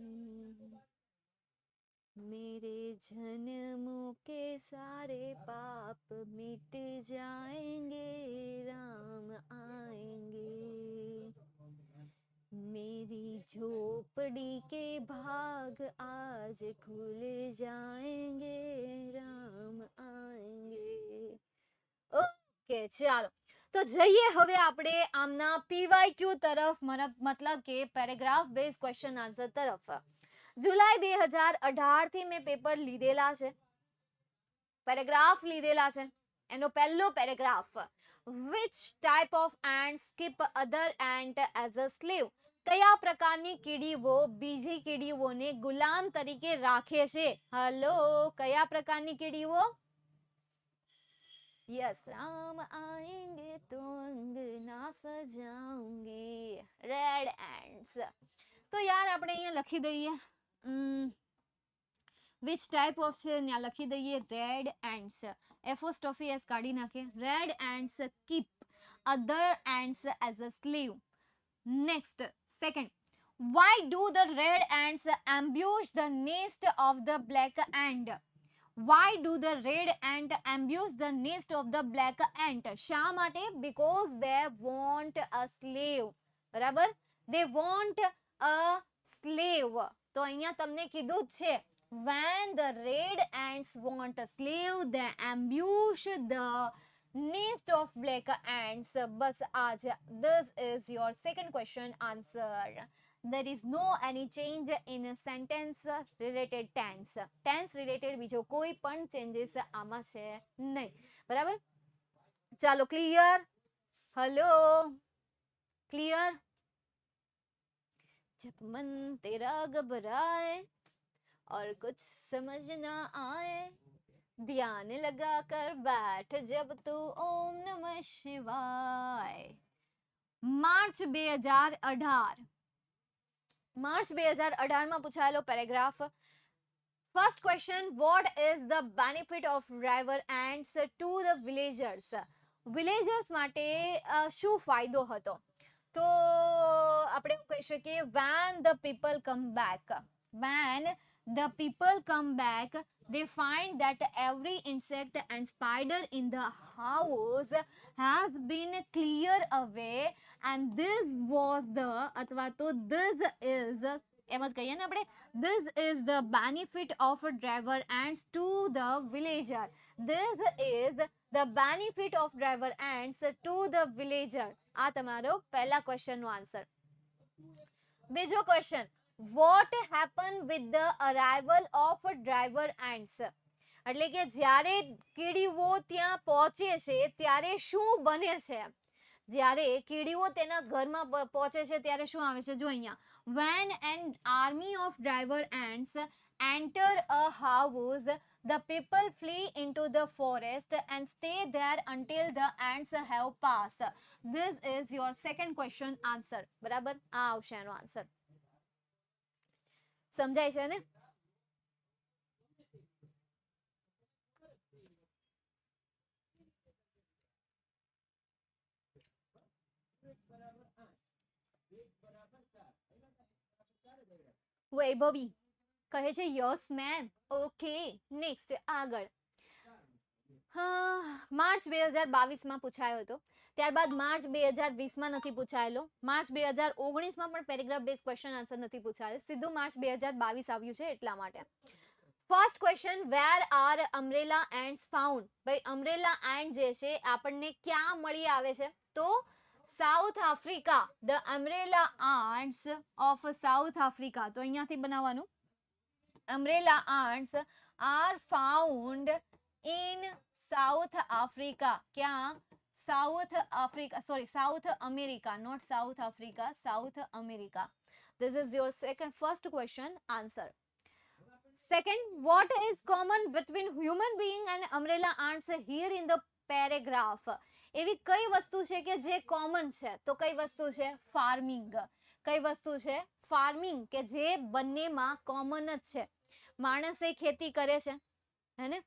मेरे जन्मों के सारे पाप मिट जाएंगे, राम आएंगे, मेरी झोपड़ी के भाग आज खुल जाएंगे, राम आएंगे. ઓકે, ચાલો. તો જઈએ હવે આપણે આમના પીવાયક્યુ તરફ, મતલબ કે પેરેગ્રાફ બેઝ ક્વેશ્ચન આન્સર તરફ. જુલાઈ 2018 થી મેં પેપર લીધેલા છે, પેરેગ્રાફ લીધેલા છે. એનો પહેલો paragraph, which type of ants keep other ant as a slave. કયા પ્રકારની કીડીઓ બીજી કીડીઓને ગુલામ તરીકે રાખે છે? હેલો, કયા પ્રકારની કીડીઓ? યસ, રામ આएंगे तो अंगना सजाऊंगी, રેડ એન્ટ્સ. તો યાર આપણે અહીંયા લખી દઈએ which type of છે, ત્યાં લખી દઈએ રેડ એન્ટ્સ. એફોસ્ટોફી એસ કાઢી નાખીએ. Red ants keep other ants as a slave. Next, second, why do the red ants ambush the nest of the black ant? Why do the red ant ambush the nest of the black ant? શા માટે? Because they want a slave. બરાબર? They want a slave. તો અહીંયા તમને કીધું જ છે, when the red ants want a slave, they ambush the nest of black ants. બસ આ જ. This is your second question answer. There is no any change in sentence related tense. Tense related બીજો કોઈ પણ changes આમાં છે નહીં. બરાબર? ચાલો, ક્લિયર? Hello, clear? जब मन तेरा घबराए और कुछ समझ ना आए ध्यान लगा कर बैठ जब तू ओम नमः शिवाय. માર્ચ 2018 માર્ચ 2018 માં પૂછાયેલો paragraph. First question, what is the benefit of driver ants to the villagers? Villagers માટે શું ફાયદો હતો? તો આપણે એવું કહી શકીએ, when the people come back, when the people come back, they find that every insect and spider in the house has been cleared away, and this was the અથવા તો this is એમ જ કહીએ ને આપણે, this is the benefit of a driver ants to the villager. This is the benefit of driver ants to the villager. આ તમારો પહેલા ક્વેશ્ચનનો answer. બીજો question, what happened with the arrival of driver ants? એટલે કે જ્યારે કીડીઓ ત્યાં પહોંચે છે ત્યારે શું બને છે? જ્યારે કીડીઓ તેના ઘરમાં પહોંચે છે ત્યારે શું આવે છે? જો અહીંયા, when an army of driver ants enter a house, the people flee into the forest and stay there until the ants have passed. This is your second question answer. બરાબર, આ આવશે એનો આન્સર. સમજાય છે ને? વૈભવી કહે છે યસ મેમ. ઓકે, નેક્સ્ટ આગળ. માર્ચ 2022 માં પૂછાયો હતો, ત્યારબાદ માર્ચ 2020 માં નથી પૂછાયેલો, માર્ચ 2019 માં પણ પેરેગ્રાફ બેઝ ક્વેશ્ચન આન્સર નથી પૂછાયેલો, સીધું માર્ચ 2022 આવ્યું છે એટલા માટે. First question, where are umbrella ants found? ભાઈ અમ્બ્રેલા એન્ડ જે છે આપણને ક્યાં મળી આવે છે? તો South Africa. The umbrella ants of South Africa. તો અહીંયાથી બનાવવાનું, umbrella ants are found in South Africa. ક્યાં? South Africa, sorry South America, not South Africa, South America. This is your first question answer. Second, what is common between human being and umbrella ants here in the paragraph? એવી કઈ વસ્તુ છે કે જે common છે? તો કઈ વસ્તુ છે? ફાર્મિંગ. કઈ વસ્તુ છે? ફાર્મિંગ, કે જે બંનેમાં કોમન જ છે. માણસે ખેતી કરે છે, હે ને?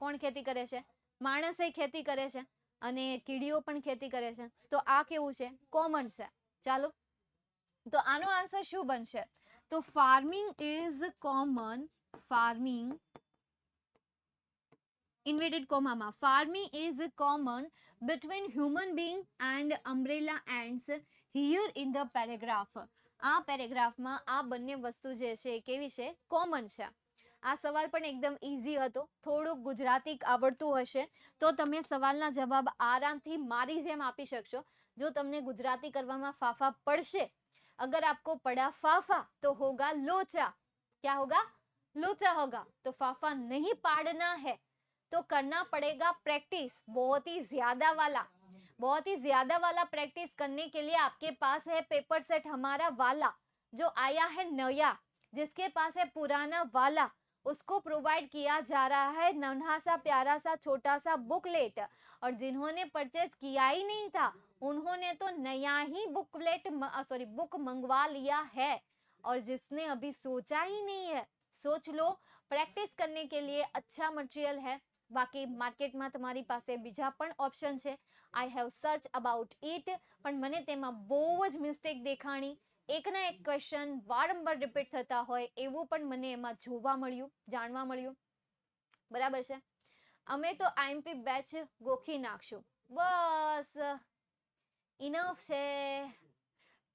કોણ ખેતી કરે છે? માણસે ખેતી કરે છે અને કીડીઓ પણ ખેતી કરે છે. તો આ કેવું છે? કોમન છે. ચાલો, તો આનો આન્સર શું બનશે? તો farming is common. Farming inverted કોમામાં, farming is common between human being and umbrella ants here in the paragraph. આ પેરેગ્રાફમાં આ બંને વસ્તુ જે છે કેવી છે? કોમન છે. આ સવાલ પણ એકદમ ઈઝી હતો. થોડુંક ગુજરાતી આવડતું હશે તો તમે સવાલના જવાબ આરામથી મારી જેમ આપી શકશો. જો તમને ગુજરાતી કરવામાં ફાફા પડશે, अगर आपको पड़ा फाफा तो होगा लोचा. क्या होगा? लोचा होगा. तो फाफा नहीं पाड़ना है तो करना पड़ेगा प्रैक्टिस, बहुत ही ज्यादा वाला. बहुत ही ज्यादा वाला प्रैक्टिस करने के लिए आपके पास है पेपर सेट हमारा वाला, जो आया है नया. जिसके पास है पुराना वाला, उसको प्रोवाइड किया जा रहा है नन्हा सा प्यारा सा छोटा सा बुकलेट. और जिन्होंने परचेस किया ही नहीं था उन्होंने तो नया ही बुक मंगवा लिया है. और जिसने अभी सोचा ही नहीं है, सोच लो. प्रैक्टिस करने के लिए अच्छा मटेरियल है. बाकी मार्केटમાં તમારી પાસે બીજા પણ ઓપ્શન છે. I have search about it, પણ મને તેમાં બહુ જ મિસ્ટેક દેખાણી. એકના એક ક્વેશ્ચન વારંવાર રિપીટ થતા હોય એવું પણ મને એમાં જોવા મળ્યું, જાણવા મળ્યું. બરાબર છે? અમે તો આઈએમપી બેચ ગોખી નાખશું. બસ ઇનફ છે.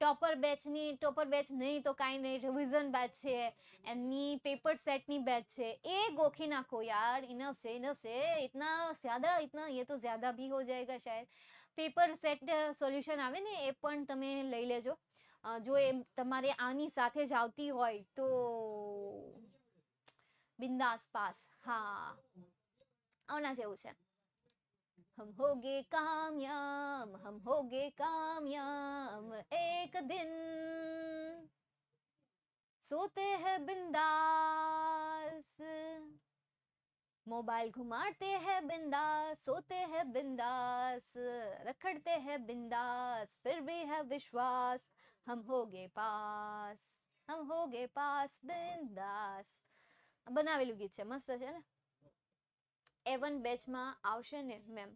ટોપર બેચ નહીં તો કાંઈ નહીં, રિવિઝન બેચ છે, એની પેपर सेट ની બેચ છે, એ ગોખી નાખો યાર. इनफ છે. इतना ज्यादा, इतना ये तो ज्यादा भी हो जाएगा शायद. પેपर સેટ સોલ્યુશન આવે ને એ પણ તમે લઈ લેજો. જો એ તમારે આની સાથે જ આવતી હોય તો બિંદાસ પાસ. હા, આના જેવું છે. हम होगे कामयाब एक दिन, सोते हैं बिंदास मोबाइल घुमाते हैं बिंदास, सोते हैं बिंदास, रखड़ते हैं बिंदास, फिर भी है विश्वास, हम होगे पास, हम होगे पास बिंदास. બનાવેલું ગીત છે, મસ્ત છે ને. A1 બેચમાં આવશે ને મેમ?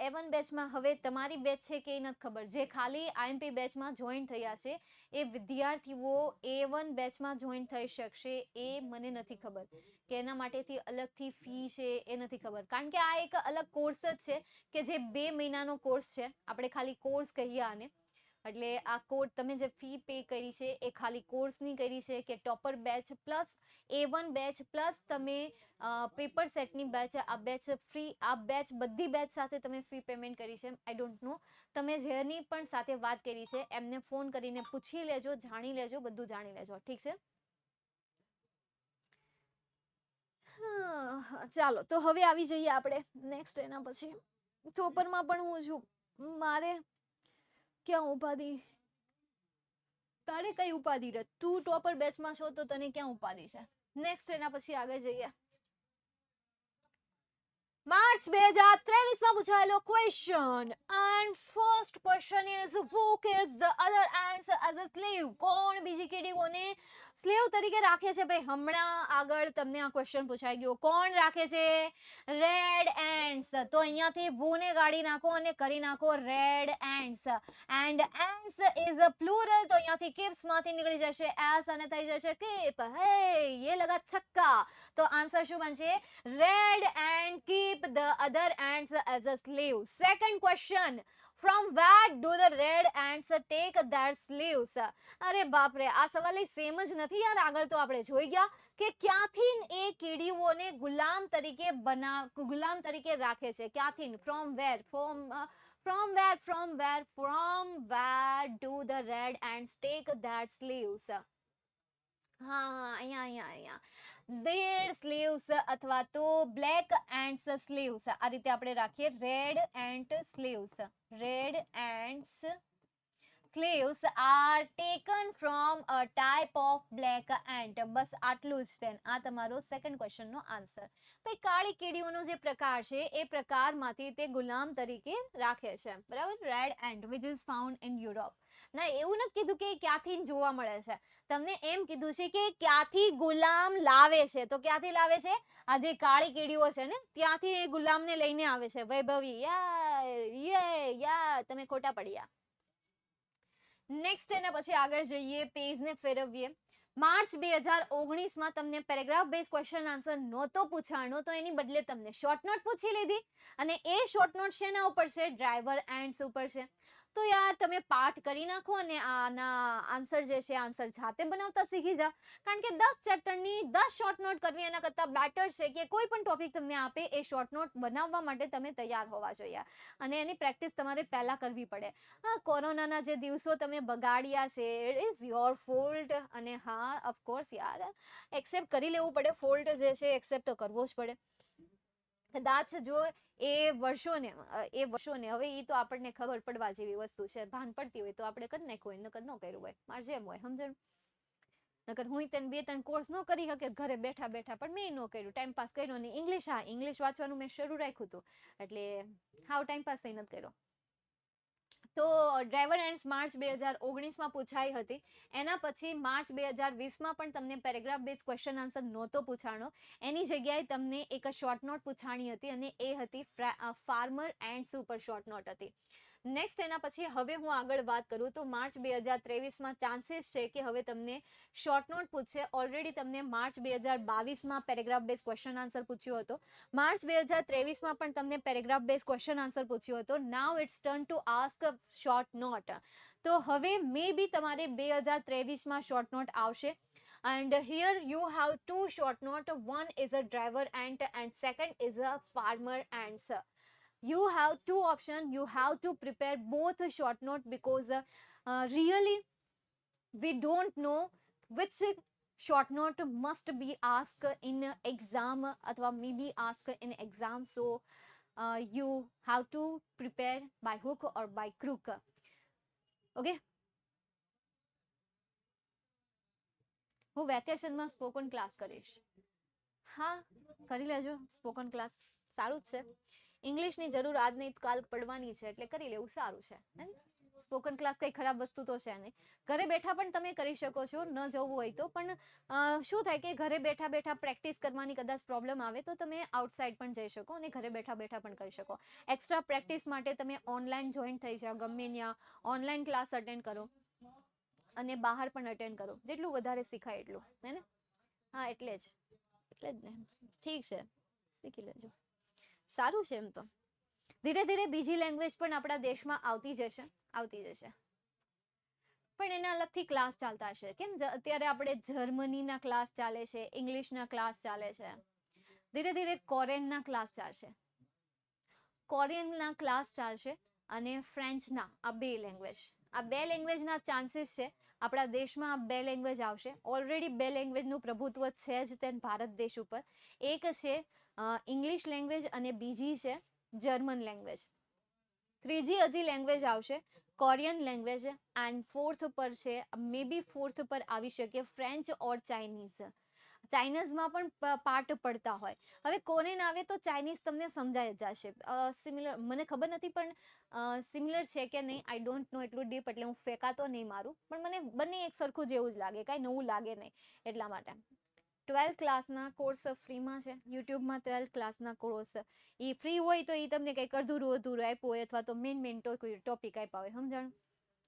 A1 બેચમાં હવે તમારી બેચ છે કે એ નથી ખબર. જે ખાલી IMP બેચમાં જોઈન થયા છે એ વિદ્યાર્થીઓ A1 બેચમાં જોઈન થઈ શકશે એ મને નથી ખબર કે એના માટેથી અલગથી ફી છે એ નથી ખબર. કારણ કે આ એક અલગ કોર્સ જ છે કે જે 2 મહિનાનો કોર્સ છે. આપણે ખાલી કોર્સ કહીએ આને. એટલે આ કોર્સ તમે જે ફી પે કરી છે એ ખાલી કોર્સની કરી છે કે topper batch plus A1 batch plus તમે પેપર સેટની બેચ, આ બેચ ફ્રી, આ બેચ બધી બેચ સાથે તમે ફી પેમેન્ટ કરી છે. I don't know. તમે જેની પણ સાથે વાત કરી છે એમને ફોન કરીને પૂછી લેજો, જાણી લેજો, બધું જાણી લેજો. ઠીક છે? ચાલો તો હવે આવી જઈએ આપણે નેક્સ્ટ. એના પછી ટોપરમાં પણ હું છું. મારે ક્યાં ઉપાધિ? તારે કઈ ઉપાધિ રે? તું ટોપર બેચમાં છો તો તને ક્યાં ઉપાધિ છે? નેક્સ્ટ એના પછી આગળ જઈએ. માર્ચ 2023 માં પૂછાયેલો question. And first question is who keeps the other ants as a slave? કોણ બીજી કીડીઓને સ્લેવ તરીકે રાખે છે? ભાઈ હમણાં આગળ તમને આ ક્વેશ્ચન પૂછાઈ ગયો. કોણ રાખે છે? Red ants. તો અહીંયાથી who ને કાઢી નાખો અને કરી નાખો red ants. And ants is a plural, તો અહીંયાથી keeps માંથી નીકળી જશે s અને થઈ જશે keep. હે ये लगा छक्का. તો આન્સર શું બનશે? Red and keep the other ants as a slave. Second question. From where do the red ants take their slaves? અરે બાપ રે, આ સવાલ સેમ જ નથી યાર. આગળ તો આપણે જોઈ ગયા કે ક્યાંથી એ કીડીઓને ગુલામ તરીકે રાખે છે. ક્યાંથી? From where? From where do the red ants take their slaves? હા, અહીંયા their slaves અથવા તો black ants slaves. આ રીતે આપણે રાખીએ. red ant slaves are taken from a type of black ant. બસ આટલું જ છે. આ તમારો સેકન્ડ ક્વેશ્ચન નો આન્સર. ભાઈ કાળી કીડીઓનો જે પ્રકાર છે એ પ્રકારમાંથી તે ગુલામ તરીકે રાખે છે. બરાબર? Red ant which is found in Europe. ના, એવું નથી કીધું કે ક્યાંથી જોવા મળે છે. તમને એમ કીધું છે કે ક્યાંથી ગુલામ લાવે છે. તો ક્યાંથી લાવે છે? આ જે કાળી કીડીઓ છે ને ત્યાંથી એ ગુલામને લઈને આવે છે. વૈભવી યાર તમે ખોટા પડ્યા. નેક્સ્ટ એના પછી આગળ જઈએ, પેજને ફેરવીએ. માર્ચ 2019 માં તમને પેરેગ્રાફ બેઝ ક્વેશ્ચન આન્સર નહોતો પૂછાણો તો એની બદલે તમને શોર્ટ નોટ પૂછી લીધી. અને એ શોર્ટ નોટ શેના ઉપર છે? ડ્રાઈવર એન્ડ્સ ઉપર છે. તો યાર તમે પાઠ કરી નાખો અને આના આન્સર જે છે આન્સર જાતે બનાવતા શીખી જાઓ. કારણ કે 10 ચેપ્ટરની 10 શોર્ટ નોટ કરવી એના કરતાં બેટર છે કે કોઈ પણ ટોપિક તમને આપે એ શોર્ટ નોટ બનાવવા માટે તમે તૈયાર હોવા જોઈએ. અને એની પ્રેક્ટિસ તમારે પહેલા કરવી પડે. કોરોનાના જે દિવસો તમે બગાડ્યા છે ઇટ ઇઝ યોર ફોલ્ટ. અને હા ઓફકોર્સ યાર એક્સેપ્ટ કરી લેવું પડે. ફોલ્ટ જે છે એક્સેપ્ટ તો કરવો જ પડે. કદાચ જો એ વર્ષોને હવે એ તો આપણને ખબર પડવા જેવી વસ્તુ છે. ભાન પડતી હોય તો આપણે કરી નાખ્યું હોય, નકર ન કર્યું હોય. મારે જેમ હોય સમજણ. નકર હું તેને 2-3 કોર્સ ન કરી શકે ઘરે બેઠા પણ મેં ન કર્યું. ટાઈમ પાસ કર્યો ને ઇંગ્લિશ વાંચવાનું મેં શરૂ રાખ્યું હતું. એટલે હાવ ટાઈમ પાસ નથી કર્યો. તો ડ્રાઈવર એન્ડ્સ માર્ચ 2019 માં પૂછાઈ હતી. એના પછી માર્ચ 2020 માં પણ તમને પેરેગ્રાફ બેઝ ક્વેશ્ચન આન્સર નહોતો પૂછાણો. એની જગ્યાએ તમને એક શોર્ટ નોટ પૂછાણી હતી અને એ હતી ફાર્મર એન્ડ્સ ઉપર શોર્ટ નોટ હતી. નેક્સ્ટ એના પછી હવે હું આગળ વાત કરું તો માર્ચ 2023 માં ચાન્સીસ છે કે હવે તમને શોર્ટ નોટ પૂછશે. ઓલરેડી તમને માર્ચ 2022 માં પેરેગ્રાફ બેઝ ક્વેશ્ચન આન્સર પૂછ્યો હતો. માર્ચ 2023 માં પણ તમને પેરેગ્રાફ બેઝ ક્વેશ્ચન આન્સર પૂછ્યો હતો. Now it's turn to ask short note. તો હવે મે બી તમારે 2023 માં શોર્ટ નોટ આવશે. And here you have 2 short note. One is a driver ant and second is a farmer ants. You have 2 options. You have to prepare both short note because really we don't know which short note must be asked in exam athwa maybe asked in exam. So you have to prepare by hook or by crook. Okay. હું વેકેશનમાં spoken class કરીશ. હા, કરી લેજો spoken class, સારું જ છે. ઇંગ્લિશની જરૂર આજ નહીં કાલ પડવાની છે એટલે કરી લેવું સારું છે. સ્પોકન ક્લાસ કઈ ખરાબ વસ્તુ તો છે નહીં. ઘરે બેઠા પણ તમે કરી શકો છો, ન જવું હોય તો. પણ શું થાય કે ઘરે બેઠા બેઠા પ્રેક્ટિસ કરવાની કદાચ પ્રોબ્લેમ આવે તો તમે આઉટસાઇડ પણ જઈ શકો અને ઘરે બેઠા બેઠા પણ કરી શકો. એક્સ્ટ્રા પ્રેક્ટિસ માટે તમે ઓનલાઈન જોઈન થઈ જાઓ, ગમે ત્યાં ઓનલાઈન ક્લાસ અટેન્ડ કરો અને બહાર પણ અટેન્ડ કરો, જેટલું વધારે શીખાય એટલું, હે ને? હા, એટલે જ ને. ઠીક છે, શીખી લેજો, સારું છે. એમ તો ધીરે ધીરે બીજી લેંગ્વેજ પણ આપણા દેશમાં આવતી જશે. પણ એના અલગથી ક્લાસ ચાલતા હશે. કેમ અત્યારે આપણે જર્મનીના ક્લાસ ચાલે છે, ઇંગ્લિશના ક્લાસ ચાલે છે, ધીરે ધીરે કોરિયનના ક્લાસ ચાલશે અને ફ્રેન્ચના. આ બે લેંગ્વેજના ચાન્સીસ છે આપણા દેશમાં. આ બે લેંગ્વેજ આવશે. ઓલરેડી બે લેંગ્વેજનું પ્રભુત્વ છે જ તે ભારત દેશ ઉપર. એક છે ઇંગ્લિશ લેંગ્વેજ અને બીજી છે જર્મન લેંગ્વેજ. ત્રીજી હજી લેંગ્વેજ આવશે કોરિયન લેંગ્વેજ, એન્ડ ફોર્થ પર છે, મે બી ફોર્થ પર આવી શકે ફ્રેન્ચ ઓર ચાઇનીઝ. ચાઇનીઝમાં પણ પાર્ટ પડતા હોય. હવે કોરિયન આવે તો ચાઇનીઝ તમને સમજાઈ જશે. સિમિલર મને ખબર નથી, પણ સિમિલર છે કે નહીં આઈ ડોન્ટ નો એટલું ડીપ, એટલે હું ફેંકાતો નહીં મારું. પણ મને બંને એક સરખું જેવું જ લાગે, કાંઈ નવું લાગે નહીં એટલા માટે. 12 ક્લાસના કોર્સ ફ્રીમાં છે યુટ્યુબમાં. 12 ક્લાસના કોર્સ એ ફ્રી હોય તો એ તમને કંઈક અધૂરું આપ્યું હોય અથવા તો મેઇન ટોપિક આપ્યા હોય, સમજાણું?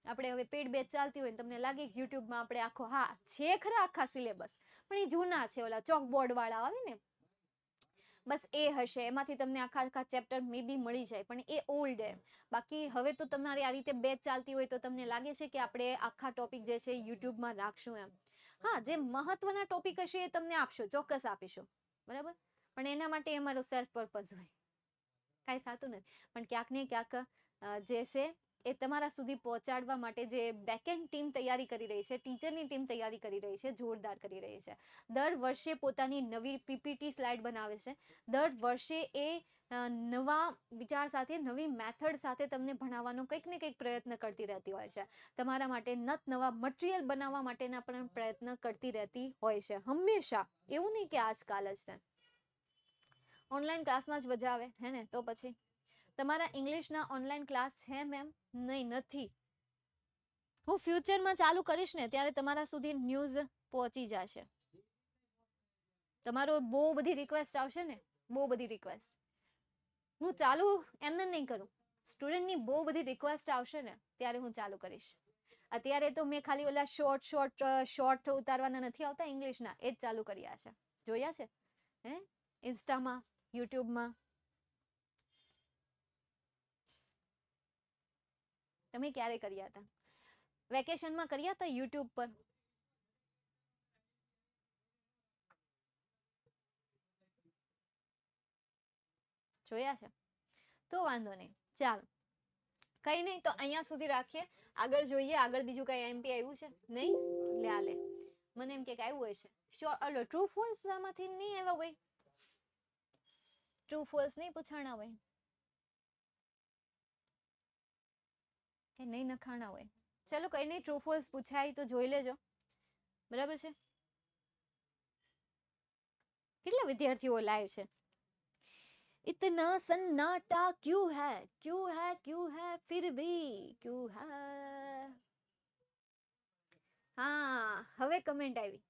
આપણે હવે પેડ બેચ ચાલતી હોય ને તમને લાગે કે યુટ્યુબમાં આપણે આખો, હા છે ખરા આખા સિલેબસ, પણ એ જૂના છે, ઓલા ચોકબોર્ડ વાળા આવે ને, બસ એ હશે. એમાંથી તમને આખા ચેપ્ટર મે બી મળી જાય, પણ એ ઓલ્ડ એમ. બાકી હવે તો તમારી આ રીતે બેચ ચાલતી હોય તો તમને લાગે છે કે આપણે આખા ટોપિક જે છે યુટ્યુબમાં રાખશું એમ. હા, જે મહત્વના ટોપિક હશે એ તમને આપશું, ચોક્કસ આપીશું, બરાબર. પણ એના માટે અમારો સેલ્ફ પર્પઝ હોય, કાંઈ થતું નથી. પણ ક્યાંક ને ક્યાંક જે છે એ તમારા સુધી પહોંચાડવા માટે જે બેકએન્ડ ટીમ તૈયારી કરી રહી છે, ટીચરની ટીમ તૈયારી કરી રહી છે, જોરદાર કરી રહી છે. દર વર્ષે પોતાની નવી પીપીટી સ્લાઇડ બનાવે છે. દર વર્ષે એ નવા વિચાર સાથે, નવી મેથડ સાથે તમને ભણાવવાનો કંઈક ને કંઈક પ્રયત્ન કરતી રહેતી હોય છે. તમારા માટે નવા મટીરિયલ બનાવવા માટેના પણ પ્રયત્ન કરતી રહેતી હોય છે હંમેશા. એવું નહીં કે આજકાલ જ છે. ઓનલાઈન ક્લાસમાં જ મજા આવે, હે ને? તો પછી તમારા ઇંગ્લિશના ઓનલાઈન ક્લાસ છે મેમ? નહીં, નથી. હું ફ્યુચરમાં ચાલુ કરીશ ને ત્યારે તમારા સુધી ન્યૂઝ પહોંચી જશે. તમારો બહુ બધી રિક્વેસ્ટ આવશે ને, બહુ બધી રિક્વેસ્ટ. હું ચાલુ એમને નહીં કરું. સ્ટુડન્ટની બહુ બધી રિક્વેસ્ટ આવશે ને ત્યારે હું ચાલુ કરીશ. અત્યારે તો મેં ખાલી ઓલા શોર્ટ ઉતારવાના નથી આવતા ઇંગ્લિશના, એ જ ચાલુ કર્યા છે. જોયા છે હે ઇન્સ્ટામાં, યુટ્યુબમાં. તમે ક્યારે કર્યા હતા? વેકેશનમાં કર્યા હતા યુટ્યુબ પર? જોયા છે તો વાંધો નહીં, ચાલો કઈ નહીં. તો અહીંયા સુધી રાખીએ, આગળ જોઈએ. આગળ બીજું કઈ એમપી આવ્યું છે? નહીં લે. મને એમ કે આવ્યું હોય છે. ટ્રુ ફોલ્સ માંથી નહીં આવ્યા હોય, ટ્રુ ફોલ્સ નહીં પૂછાણા હોય કે નહીં નખાણા હોય. ચલો કઈ નહીં, ટ્રુ ફોલ્સ પૂછાય તો જોઈ લેજો, બરાબર છે. કેટલા વિદ્યાર્થીઓ લાઈવ છે? इतना सन्नाटा क्यों है फिर भी क्यों है? હા, હવે કમેન્ટ આવી.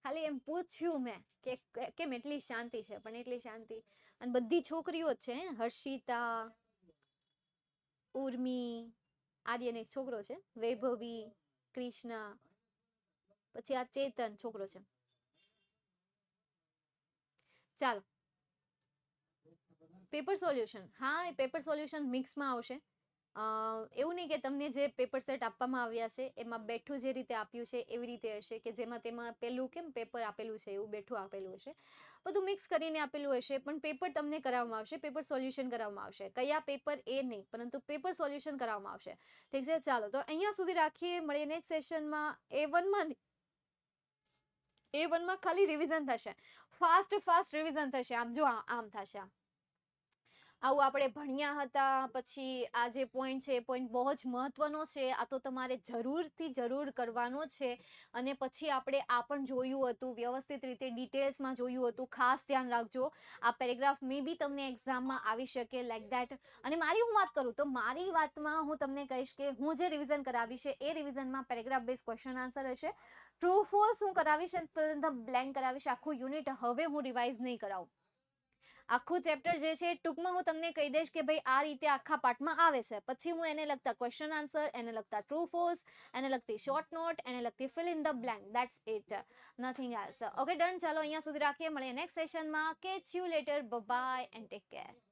ખાલી એમ પૂછ્યું મેં કે કેમ એટલી શાંતિ છે, પણ એટલી શાંતિ. અને બધી છોકરીઓ જ છે. હર્ષિતા, ઉર્મી, આર્યન એક છોકરો છે, વૈભવી, કૃષ્ણા, પછી આ ચેતન છોકરો છે. ચાલો, પેપર સોલ્યુશન. હા, એ પેપર સોલ્યુશન મિક્સમાં આવશે. એવું નહીં કે તમને જે પેપર સેટ આપવામાં આવ્યા છે એમાં બેઠું જે રીતે આપ્યું છે એવી રીતે હશે, કે જેમાં તેમાં પેલું કેમ પેપર આપેલું છે એવું બેઠું આપેલું હશે. બધું મિક્સ કરીને આપેલું હશે, પણ પેપર તમને કરાવવામાં આવશે, પેપર સોલ્યુશન કરાવવામાં આવશે. કયા પેપર એ નહીં, પરંતુ પેપર સોલ્યુશન કરાવવામાં આવશે. ઠીક છે, ચાલો તો અહીંયા સુધી રાખીએ. મળીએ નેક્સ્ટ સેશનમાં. A1માં ખાલી રિવિઝન થશે, ફાસ્ટ રિવિઝન થશે. આમ જો આમ થશે. આવું આપણે ભણ્યા હતા. પછી આ જે પોઈન્ટ છે એ પોઈન્ટ બહુ જ મહત્વનો છે. આ તો તમારે જરૂરથી જરૂર કરવાનો છે. અને પછી આપણે આ પણ જોયું હતું, વ્યવસ્થિત રીતે ડિટેલ્સમાં જોયું હતું. ખાસ ધ્યાન રાખજો, આ પેરેગ્રાફ મે બી તમને એક્ઝામમાં આવી શકે લાઈક ધેટ. અને મારી હું વાત કરું તો મારી વાતમાં હું તમને કહીશ કે હું જે રિવિઝન કરાવીશ એ રિવિઝનમાં પેરેગ્રાફ બેઝ ક્વેશ્ચન આન્સર હશે. ટ્રુ ફોલ્સ હું કરાવીશ અને ફિલ ઇન ધ બ્લેન્ક કરાવીશ. આખું યુનિટ હવે હું રિવાઇઝ નહીં કરાવું. આખું ચેપ્ટર જે છે ટૂંકમાં હું તમને કહી દઈશ કે ભાઈ આ રીતે આખા પાર્ટમાં આવે છે. પછી હું એને લગતા ક્વેશ્ચન આન્સર, એને લગતા ટ્રુ ફોલ્સ, એને લગતી શોર્ટ નોટ, એને લગતી fill in the blank, that's it, nothing else. Okay done. ચાલો અહીંયા સુધી રાખીએ, મળીએ નેક્સ્ટ સેશનમાં. Catch you later, bye and take care.